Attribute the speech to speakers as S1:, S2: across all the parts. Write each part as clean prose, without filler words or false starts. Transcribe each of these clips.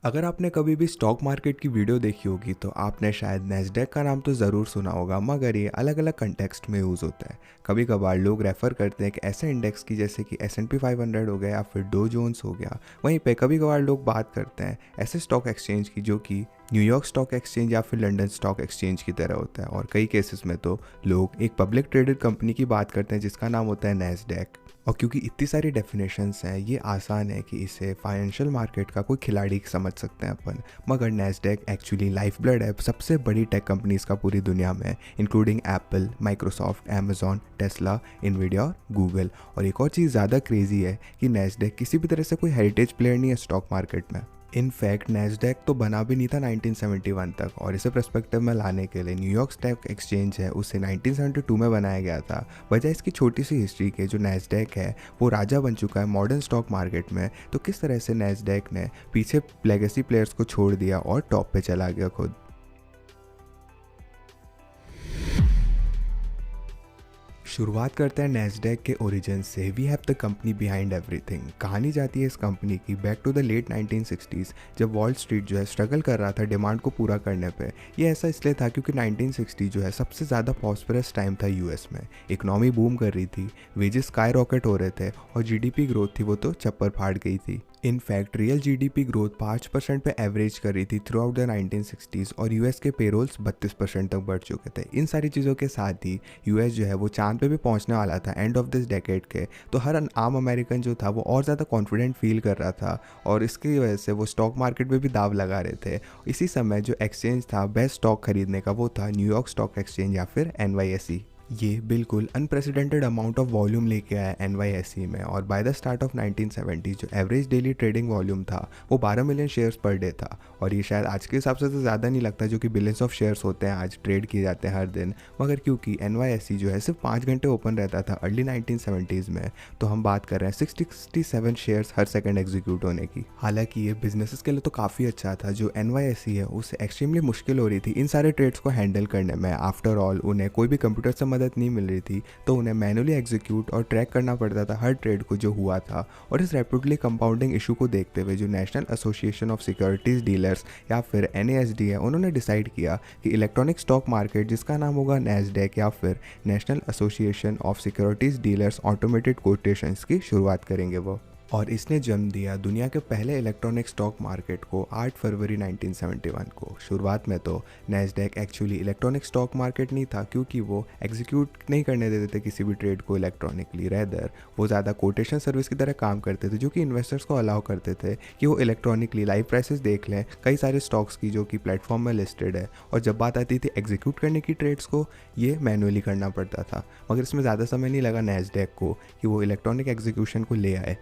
S1: अगर आपने कभी भी स्टॉक मार्केट की वीडियो देखी होगी तो आपने शायद नैस्डैक का नाम तो ज़रूर सुना होगा, मगर ये अलग अलग कंटेक्स्ट में यूज़ होता है। कभी कभार लोग रेफ़र करते हैं कि ऐसे इंडेक्स की जैसे कि S&P 500 हो गया या फिर डो जोन्स हो गया। वहीं पे कभी कभार लोग बात करते हैं ऐसे स्टॉक एक्सचेंज की जो कि न्यूयॉर्क स्टॉक एक्सचेंज या फिर लंदन स्टॉक एक्सचेंज की तरह होता है, और कई केसेस में तो लोग एक पब्लिक ट्रेडेड कंपनी की बात करते हैं जिसका नाम होता है नैस्डैक। और क्योंकि इतनी सारी डेफिनेशंस हैं, ये आसान है कि इसे फाइनेंशियल मार्केट का कोई खिलाड़ी समझ सकते हैं अपन। मगर नैस्डैक एक्चुअली लाइफ ब्लड है सबसे बड़ी टेक कंपनीज का पूरी दुनिया में, including Apple, Microsoft, Amazon, Tesla, Nvidia और गूगल। और एक और चीज़ ज़्यादा क्रेजी है कि नैस्डैक किसी भी तरह से कोई हेरिटेज प्लेयर नहीं है स्टॉक मार्केट में। इनफैक्ट नैस्डैक तो बना भी नहीं था 1971 तक, और इसे पर्सपेक्टिव में लाने के लिए न्यूयॉर्क स्टॉक एक्सचेंज है उसे 1972 में बनाया गया था। वजह इसकी छोटी सी हिस्ट्री के जो नैस्डैक है वो राजा बन चुका है मॉडर्न स्टॉक मार्केट में। तो किस तरह से नैस्डैक ने पीछे लेगेसी प्लेयर्स को छोड़ दिया और टॉप पे चला गया खुद। शुरुआत करते हैं नैस्डैक के ओरिजिन से। We have the company behind everything. कहानी जाती है इस कंपनी की back to the late 1960s, जब वॉल स्ट्रीट जो है स्ट्रगल कर रहा था डिमांड को पूरा करने पे। ये ऐसा इसलिए था क्योंकि 1960 जो है सबसे ज़्यादा प्रॉस्परस टाइम था यूएस में। इकोनॉमी बूम कर रही थी, वेजेस स्काई रॉकेट हो रहे थे और जीडीपी ग्रोथ थी वो तो चप्पर फाड़ गई थी। इनफैक्ट रियल जीडीपी ग्रोथ 5% पे एवरेज कर रही थी थ्रू आउट द 1960s, और यूएस के पेरोल्स 32% तक बढ़ चुके थे। इन सारी चीज़ों के साथ ही यूएस जो है वो चांद पे भी पहुंचने वाला था एंड ऑफ दिस डेकेड के। तो हर आम अमेरिकन जो था वो और ज़्यादा कॉन्फिडेंट फील कर रहा था, और इसकी वजह से वो स्टॉक मार्केट में भी दाव लगा रहे थे। इसी समय जो एक्सचेंज था बेस्ट स्टॉक खरीदने का वो था न्यूयॉर्क स्टॉक एक्सचेंज या फिर NYSE। ये बिल्कुल अनप्रेसिडेंटेड अमाउंट ऑफ वॉल्यूम लेके आया NYSE में, और बाय द स्टार्ट ऑफ 1970 जो एवरेज डेली ट्रेडिंग वॉल्यूम था वो 12 मिलियन शेयर्स पर डे था। और ये शायद आज के हिसाब से तो ज़्यादा नहीं लगता, जो कि बिलियंस ऑफ शेयर्स होते हैं आज ट्रेड किए जाते हैं हर दिन। मगर क्योंकि NYSE जो है सिर्फ 5 घंटे ओपन रहता था अर्ली 1970s में, तो हम बात कर रहे हैं 67 शेयर्स हर सेकंड एग्जीक्यूट होने की। हालांकि ये बिजनेसेस के लिए तो काफ़ी अच्छा था। जो NYSE है उसे एक्सट्रीमली मुश्किल हो रही थी इन सारे ट्रेड्स को हैंडल करने में। आफ्टर ऑल उन्हें कोई भी कंप्यूटर से मदद नहीं मिल रही थी, तो उन्हें मैनुअली एग्जीक्यूट और ट्रैक करना पड़ता था हर ट्रेड को जो हुआ था। और इस रैपिडली कंपाउंडिंग इशू को देखते हुए जो national association of securities dealers या फिर NASD है, उन्होंने डिसाइड किया कि इलेक्ट्रॉनिक स्टॉक मार्केट जिसका नाम होगा नैस्डैक या फिर national association of securities dealers automated quotations की शुरुआत करेंगे वो। और इसने जन्म दिया दुनिया के पहले इलेक्ट्रॉनिक स्टॉक मार्केट को 8 फरवरी 1971 को। शुरुआत में तो Nasdaq actually electronic stock market नहीं था, क्योंकि वो एग्जीक्यूट नहीं करने देते थे किसी भी ट्रेड को इलेक्ट्रॉनिकली। रेदर वो ज़्यादा कोटेशन सर्विस की तरह काम करते थे, जो कि इन्वेस्टर्स को अलाउ करते थे कि वो इलेक्ट्रॉनिकली लाइव प्राइसेस देख लें कई सारे स्टॉक्स की जो कि प्लेटफॉर्म में लिस्टेड है। और जब बात आती थी एग्जीक्यूट करने की ट्रेड्स को, ये मैनुअली करना पड़ता था। मगर इसमें ज़्यादा समय नहीं लगा नैस्डैक को कि वो इलेक्ट्रॉनिक एग्जीक्यूशन को ले आए।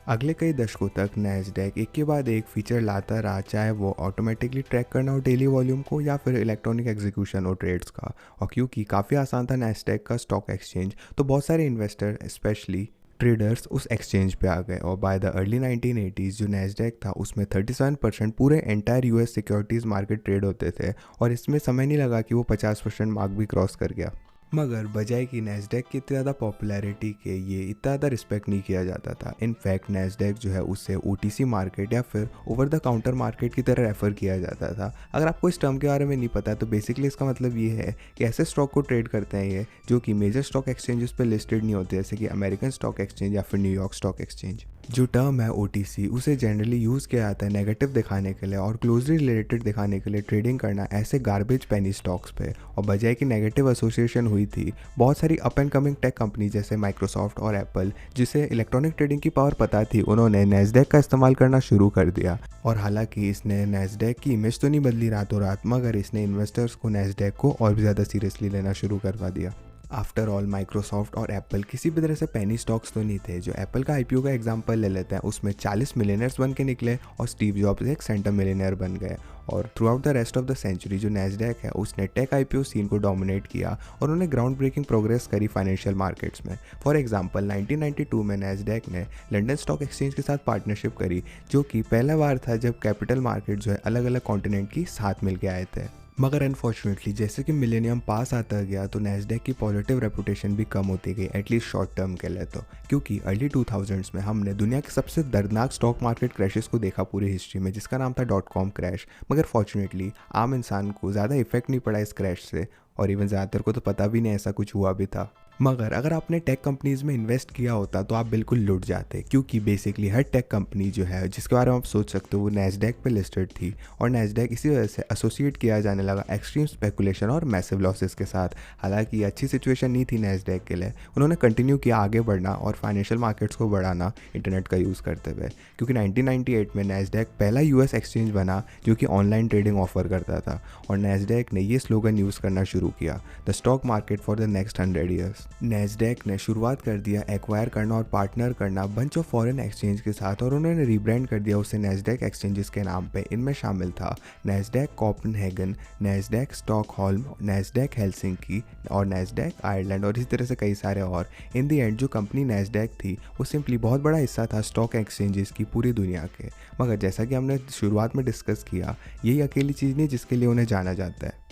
S1: अगले कई दशकों तक नैस्डैक एक के बाद एक फीचर लाता रहा, चाहे वो ऑटोमेटिकली ट्रैक करना हो डेली वॉल्यूम को या फिर इलेक्ट्रॉनिक एग्जीक्यूशन हो ट्रेड्स का। और क्योंकि काफ़ी आसान था नैस्डैक का स्टॉक एक्सचेंज, तो बहुत सारे इन्वेस्टर स्पेशली ट्रेडर्स उस एक्सचेंज पे आ गए। और बाय द अर्ली 1980s जो नैस्डैक था उसमें 37% पूरे entire US securities market trade होते थे, और इसमें समय नहीं लगा कि वो 50% मार्क भी क्रॉस कर गया। मगर बजाय कि नैस्डैक की इतनी ज़्यादा पॉपुलैरिटी के ये इतना ज़्यादा रिस्पेक्ट नहीं किया जाता था। इनफैक्ट नैस्डैक जो है उससे OTC मार्केट या फिर ओवर द काउंटर मार्केट की तरह रेफ़र किया जाता था। अगर आपको इस टर्म के बारे में नहीं पता तो बेसिकली इसका मतलब ये है कि ऐसे स्टॉक को ट्रेड करते हैं ये जो कि मेजर स्टॉक एक्सचेंजेस पर लिस्टेड नहीं होते, जैसे कि अमेरिकन स्टॉक एक्सचेंज या फिर न्यूयॉर्क स्टॉक एक्सचेंज। जो टर्म है OTC उसे जनरली यूज़ किया जाता है नेगेटिव दिखाने के लिए और क्लोजली रिलेटेड दिखाने के लिए ट्रेडिंग करना ऐसे गार्बेज पेनी स्टॉक्स पे। और बजाय कि नेगेटिव एसोसिएशन हुई थी, बहुत सारी up and coming tech company जैसे माइक्रोसॉफ्ट और एप्पल, जिसे इलेक्ट्रॉनिक ट्रेडिंग की पावर पता थी, उन्होंने नैस्डैक का इस्तेमाल करना शुरू कर दिया। और हालांकि इसने नैस्डैक की इमेज तो नहीं बदली रातों रात, मगर इसने इन्वेस्टर्स को नैस्डैक को और भी ज़्यादा सीरियसली लेना शुरू करवा दिया। आफ्टर ऑल माइक्रोसॉफ्ट और एप्पल किसी भी तरह से पेनी स्टॉक्स तो नहीं थे। जो एप्पल का IPO का एग्जांपल ले लेते हैं, उसमें 40 मिलियनर्स बन के निकले और स्टीव जॉब्स एक सेंटर मिलियनर बन गए। और throughout the rest of the century जो नैस्डैक है उसने टेक IPO सीन को डोमिनेट किया और उन्होंने ग्राउंड ब्रेकिंग प्रोग्रेस करी फाइनेंशियल मार्केट्स में। फॉर एग्जांपल 1992 में नैस्डैक ने लंदन स्टॉक एक्सचेंज के साथ पार्टनरशिप करी, जो कि पहला बार था जब कैपिटल मार्केट जो है अलग अलग कॉन्टिनेंट की साथ मिल के आए थे। मगर अनफॉर्चुनेटली जैसे कि मिलेनियम पास आता गया तो नैस्डैक की पॉजिटिव रेपुटेशन भी कम होती गई, एटलीस्ट शॉर्ट टर्म के लिए तो, क्योंकि अर्ली 2000s में हमने दुनिया के सबसे दर्दनाक स्टॉक मार्केट क्रैशेस को देखा पूरी हिस्ट्री में, जिसका नाम था .com क्रैश। मगर फॉर्चुनेटली आम इंसान को ज़्यादा इफेक्ट नहीं पड़ा इस क्रैश से, और इवन ज़्यादातर को तो पता भी नहीं ऐसा कुछ हुआ भी था। मगर अगर आपने टेक कंपनीज़ में इन्वेस्ट किया होता तो आप बिल्कुल लुट जाते, क्योंकि बेसिकली हर टेक कंपनी जो है जिसके बारे में आप सोच सकते हो वो नैस्डैक पे लिस्टेड थी, और नैस्डैक इसी वजह से एसोसिएट किया जाने लगा एक्सट्रीम स्पेकुलेशन और मैसिव लॉसेस के साथ। हालांकि ये अच्छी सिचुएशन नहीं थी नैस्डैक के लिए, उन्होंने कंटिन्यू किया आगे बढ़ना और फाइनेंशियल मार्केट्स को बढ़ाना इंटरनेट का यूज़ करते हुए, क्योंकि 1998 में नैस्डैक पहला यूएस एक्सचेंज बना जो कि ऑनलाइन ट्रेडिंग ऑफर करता था, और नैस्डैक ने ये स्लोगन यूज़ करना शुरू किया, the stock market for the next 100 years. Nasdaq ने शुरुआत कर दिया एक्वायर करना और पार्टनर करना बंच ऑफ फॉरेन एक्सचेंज के साथ, और उन्होंने रीब्रांड कर दिया उसे नैस्डैक एक्सचेंजेस के नाम पे। इनमें शामिल था Nasdaq Copenhagen, Nasdaq Stockholm, Nasdaq Helsinki और नैस्डैक आयरलैंड, और इसी तरह से कई सारे और। इन दी एंड जो कंपनी नैस्डैक थी वो सिंपली बहुत बड़ा हिस्सा था स्टॉक एक्सचेंजेस की पूरी दुनिया के। मगर जैसा कि हमने शुरुआत में डिस्कस किया, यही अकेली चीज़ नहीं जिसके लिए उन्हें जाना जाता है।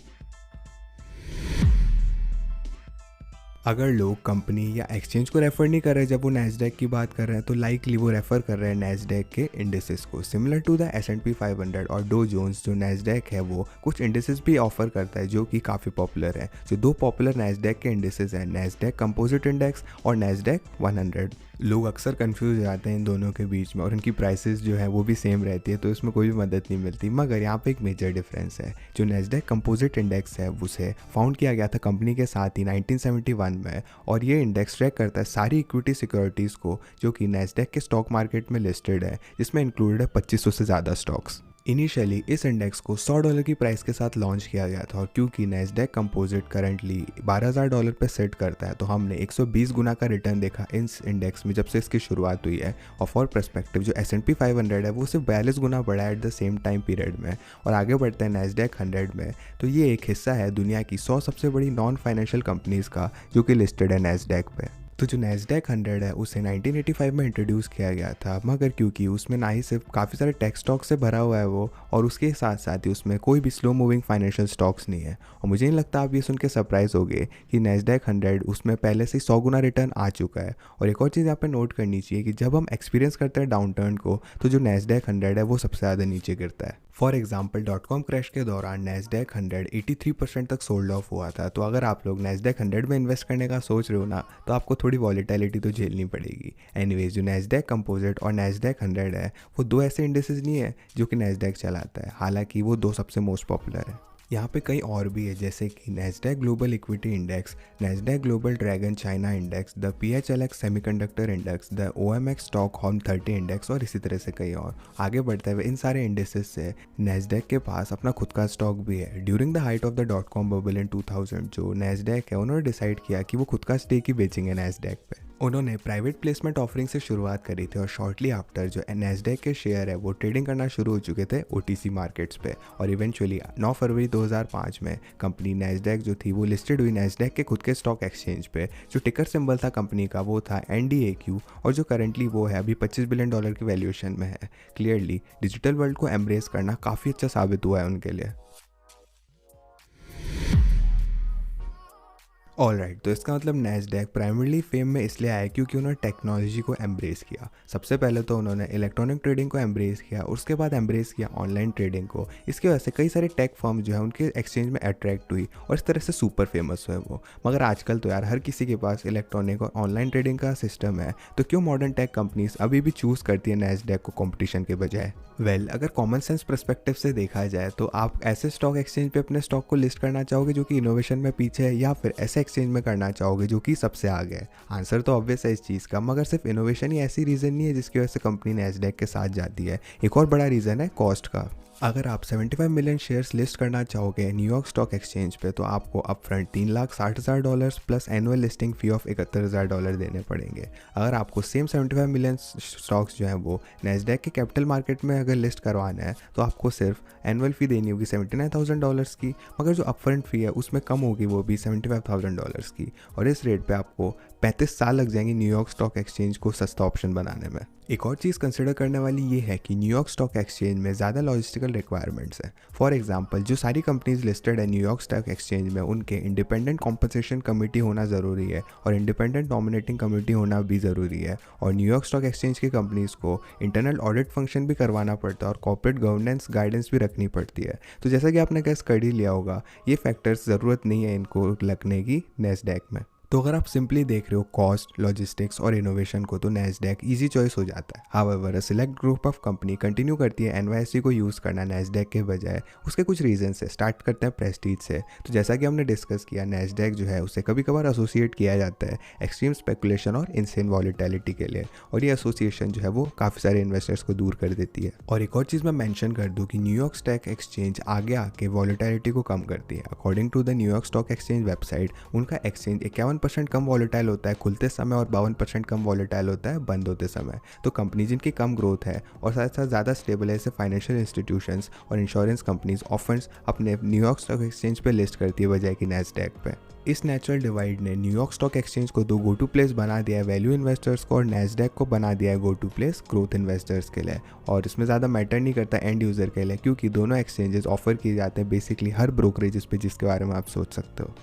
S1: अगर लोग कंपनी या एक्सचेंज को रेफर नहीं कर रहे जब वो नैस्डैक की बात कर रहे हैं, तो लाइकली वो रेफर कर रहे हैं नैस्डैक के इंडिसेस को, सिमिलर टू द S&P 500 और डो जोन्स। जो नैस्डैक है वो कुछ इंडिसेस भी ऑफर करता है जो कि काफ़ी पॉपुलर है। जो दो पॉपुलर नैस्डैक के इंडिसेस हैं, नैस्डैक कंपोजिट इंडेक्स और नैस्डैक 100। लोग अक्सर कंफ्यूज हो जाते हैं इन दोनों के बीच में, और इनकी प्राइसेस जो है वो भी सेम रहती है, तो इसमें कोई भी मदद नहीं मिलती। मगर यहाँ पे एक मेजर डिफरेंस है। जो नैस्डैक कंपोजिट इंडेक्स है उसे फाउंड किया गया था कंपनी के साथ ही 1971 में, और ये इंडेक्स ट्रैक करता है सारी इक्विटी सिक्योरिटीज़ को जो कि नैस्डैक के स्टॉक मार्केट में लिस्टेड है, जिसमें इंक्लूडेड है 2500 से ज़्यादा स्टॉक्स। इनिशियली इस इंडेक्स को $100 की प्राइस के साथ लॉन्च किया गया था, और क्योंकि नैस्डैक कंपोजिट करंटली $12,000 पे सेट करता है, तो हमने 120 गुना का रिटर्न देखा इस इंडेक्स में जब से इसकी शुरुआत हुई है। और फॉर पर्सपेक्टिव जो S&P 500 है वो सिर्फ 42 गुना बढ़ा है at the same time period में। और आगे बढ़ते हैं नैस्डैक 100 में, तो ये एक हिस्सा है दुनिया की 100 सबसे बड़ी नॉन फाइनेंशियल कंपनीज़ का जो कि लिस्टेड है नैस्डैक पे। तो जो नैस्डैक 100 है उसे 1985 में इंट्रोड्यूस किया गया था, मगर क्योंकि उसमें ना ही सिर्फ काफ़ी सारे टेक स्टॉक से भरा हुआ है वो, और उसके साथ साथ ही उसमें कोई भी स्लो मूविंग फाइनेंशियल स्टॉक्स नहीं है। और मुझे नहीं लगता आप ये सुन के सरप्राइज हो गए कि नैस्डैक 100 उसमें पहले से 100 गुना रिटर्न आ चुका है। और एक और चीज़ यहाँ पे नोट करनी चाहिए कि जब हम एक्सपीरियंस करते हैं डाउन टर्न को, तो जो नैस्डैक 100 है वो सबसे ज़्यादा नीचे गिरता है। फॉर एग्जाम्पल .com क्रैश के दौरान नैस्डैक 100 83% तक सोल्ड ऑफ हुआ था। तो अगर आप लोग नैस्डैक 100 में इन्वेस्ट करने का सोच रहे हो ना, तो आपको थोड़ी वॉलेटिलिटी तो झेलनी पड़ेगी। एनीवेज जो नैस्डैक कंपोजिट और नैस्डैक 100 है वो दो ऐसे इंडिसेस नहीं है जो कि नैस्डैक चलाता है, हालांकि वो दो सबसे मोस्ट पॉपुलर है। यहाँ पे कई और भी है, जैसे कि Nasdaq global equity index, Nasdaq global dragon China index, the PHLX semiconductor index, the OMX Stockholm 30 index, और इसी तरह से कई और। आगे बढ़ते हुए इन सारे इंडेसेस से नैस्डैक के पास अपना खुद का स्टॉक भी है। During the height of the .com bubble in 2000 जो नैस्डैक है उन्होंने डिसाइड किया कि वो खुद का स्टेक ही बेचेंगे नैस्डैक पे। उन्होंने प्राइवेट प्लेसमेंट ऑफरिंग से शुरुआत करी थी, और शॉर्टली आफ्टर जो नैस्डैक के शेयर है वो ट्रेडिंग करना शुरू हो चुके थे OTC मार्केट्स पे। और इवेंचुअली 9 फरवरी 2005 में कंपनी नैस्डैक जो थी वो लिस्टेड हुई नैस्डैक के खुद के स्टॉक एक्सचेंज पे। जो टिकर सिंबल था कंपनी का वो था NDAQ, और जो करंटली वो है अभी $25 बिलियन की वैल्यूएशन में है। क्लियरली डिजिटल वर्ल्ड को एम्ब्रेस करना काफ़ी अच्छा साबित हुआ है उनके लिए। ऑलराइट, तो इसका मतलब नैस्डैक प्राइमरीली फेम में इसलिए आया क्योंकि उन्होंने टेक्नोलॉजी को एम्ब्रेस किया। सबसे पहले तो उन्होंने इलेक्ट्रॉनिक ट्रेडिंग को एम्ब्रेस किया, उसके बाद एम्ब्रेस किया ऑनलाइन ट्रेडिंग को। इसकी वजह से कई सारे टेक फर्म जो है उनके एक्सचेंज में अट्रैक्ट हुई, और इस तरह से सुपर फेमस हुए वो। मगर आजकल तो यार हर किसी के पास इलेक्ट्रॉनिक और ऑनलाइन ट्रेडिंग का सिस्टम है, तो क्यों मॉडर्न टेक कंपनीज अभी भी चूज़ करती है नैस्डैक को कॉम्पिटिशन के बजाय? अगर कॉमन सेंस परस्पेक्टिव से देखा जाए तो आप ऐसे स्टॉक एक्सचेंज पे अपने स्टॉक को लिस्ट करना चाहोगे जो कि इनोवेशन में पीछे है, या फिर ऐसे एक्सचेंज में करना चाहोगे जो कि सबसे आगे है? आंसर तो ऑब्वियस है इस चीज़ का, मगर सिर्फ इनोवेशन ही ऐसी रीज़न नहीं है जिसकी वजह से कंपनी नैस्डैक के साथ जाती है। एक और बड़ा रीज़न है कॉस्ट का। अगर आप 75 मिलियन शेयर्स लिस्ट करना चाहोगे न्यूयॉर्क स्टॉक एक्सचेंज पे, तो आपको upfront $3,60,000 plus annual listing fee of $71,000 देने पड़ेंगे। अगर आपको सेम 75 मिलियन स्टॉक्स जो हैं वो नैस्डैक के कैपिटल मार्केट में अगर लिस्ट करवाना है, तो आपको सिर्फ एनुअल फ़ी देनी होगी $79,000 की, मगर जो अपफ्रंट फ़ी है उसमें कम होगी, वो भी $75,000 की। और इस रेट पे आपको 35 साल लग जाएंगे न्यूयॉर्क स्टॉक एक्सचेंज को सस्ता ऑप्शन बनाने में। एक और चीज़ कंसिडर करने वाली ये है कि न्यूयॉर्क स्टॉक एक्सचेंज में ज़्यादा लॉजिस्टिकल रिक्वायरमेंट्स हैं। फॉर एग्जांपल, जो सारी कंपनीज लिस्टेड है न्यूयॉर्क स्टॉक एक्सचेंज में, उनके इंडिपेंडेंट कॉम्पनसेशन कमेटी होना ज़रूरी है और इंडिपेंडेंट नॉमिनेटिंग कमेटी होना भी ज़रूरी है। और न्यूयॉर्क स्टॉक एक्सचेंज की कंपनीज को इंटरनल ऑडिट फंक्शन भी करवाना पड़ता है और कॉर्पोरेट गवर्नेंस गाइडेंस भी रखनी पड़ती है। तो जैसा कि आपने गैस कर ही लिया होगा, ये फैक्टर्स ज़रूरत नहीं है इनको लगने की नैस्डैक में। तो अगर आप सिंपली देख रहे हो कॉस्ट, लॉजिस्टिक्स और इनोवेशन को, तो नैस्डैक इजी चॉइस हो जाता है। However, a select group of company continue करती है एनवाईएसई को यूज़ करना नैस्डैक के बजाय। उसके कुछ रीजन है। स्टार्ट करते हैं प्रेस्टीज से। तो जैसा कि हमने डिस्कस किया, नैस्डैक जो है उसे कभी कभार एसोसिएट किया जाता है एक्सट्रीम स्पेकुलेशन और इनसेन वॉलेटिलिटी के लिए, और ये एसोसिएशन जो है वो काफ़ी सारे इन्वेस्टर्स को दूर कर देती है। और एक और चीज़ मैं मेंशन कर दूँ कि न्यूयॉर्क स्टॉक एक्सचेंज आगे आके वॉलेटिलिटी को कम करती है। According to the New York stock exchange website, उनका एक्सचेंज 51% कम वॉलेटाइल होता है खुलते समय और 52% कम वॉलेटाइल होता है बंद होते समय। तो कंपनी जिनकी कम ग्रोथ है और साथ साथ ज़्यादा स्टेबल है, जैसे फाइनेंशियल इंस्टीट्यूशंस और इंश्योरेंस कंपनीज, ऑफन अपने न्यूयॉर्क स्टॉक एक्सचेंज पे लिस्ट करती है बजाय कि नैस्डैक पे। इस नेचुरल डिवाइड ने न्यूयॉर्क स्टॉक एक्सचेंज को दो गो टू प्लेस बना दिया है वैल्यू इन्वेस्टर्स को, और नैस्डैक को बना दिया है go to place growth investors के लिए। और इसमें ज़्यादा मैटर नहीं करता एंड यूज़र के लिए, क्योंकि दोनों एक्सचेंजेस ऑफर किए जाते हैं बेसिकली हर ब्रोकरेजेस पे, जिसके बारे में आप सोच सकते हो।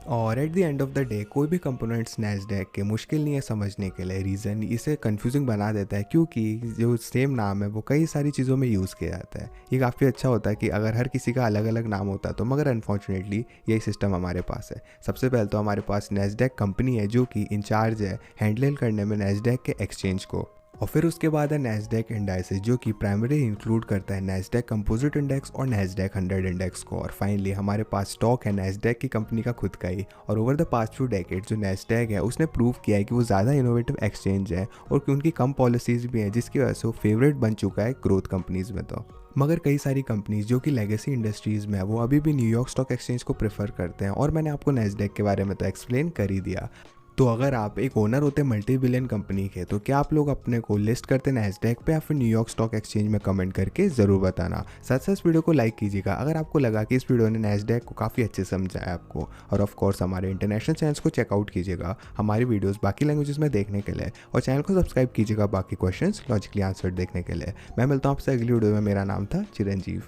S1: और at the end of the day कोई भी कंपोनेंट्स नैस्डैक के मुश्किल नहीं है समझने के लिए। रीज़न इसे कंफ्यूजिंग बना देता है क्योंकि जो सेम नाम है वो कई सारी चीज़ों में यूज़ किया जाता है। ये काफ़ी अच्छा होता है कि अगर हर किसी का अलग अलग नाम होता तो, मगर अनफॉर्चुनेटली यही सिस्टम हमारे पास है। सबसे पहले तो हमारे पास नैस्डैक कंपनी है जो कि इंचार्ज है हैंडल करने में नैस्डैक के एक्सचेंज को, और फिर उसके बाद है नैस्डैक इंडाइसेस जो कि प्राइमरी इंक्लूड करता है नैस्डैक कंपोजिट इंडेक्स और नैस्डैक 100 इंडेक्स को। और फाइनली हमारे पास स्टॉक है नैस्डैक की कंपनी का खुद का ही। और over the past few decade जो नैस्डैक है उसने प्रूव किया है कि वो ज़्यादा इनोवेटिव एक्सचेंज है और कि उनकी कम पॉलिसीज़ भी हैं, जिसकी वजह से वो फेवरेट बन चुका है ग्रोथ कंपनीज़ में। तो मगर कई सारी कंपनीज जो कि लेगेसी इंडस्ट्रीज़ में है वो अभी भी न्यूयॉर्क स्टॉक एक्सचेंज को प्रेफर करते हैं, और मैंने आपको नैस्डैक के बारे में तो एक्सप्लेन कर ही दिया। तो अगर आप एक ओनर होते मल्टी बिलियन कंपनी के, तो क्या आप लोग अपने को लिस्ट करते नैस्डैक पे या फिर न्यूयॉर्क स्टॉक एक्सचेंज में? कमेंट करके ज़रूर बताना। साथ साथ इस वीडियो को लाइक कीजिएगा अगर आपको लगा कि इस वीडियो ने नैस्डैक को काफ़ी अच्छे से समझाया आपको। और ऑफ कोर्स हमारे इंटरनेशनल चैनल्स को चेकआउट कीजिएगा हमारी वीडियोस बाकी लैंग्वेजेस में देखने के लिए, और चैनल को सब्सक्राइब कीजिएगा बाकी क्वेश्चंस लॉजिकली आंसर देखने के लिए। मैं मिलता हूँ आपसे अगली वीडियो में। मेरा नाम था चिरंजीव।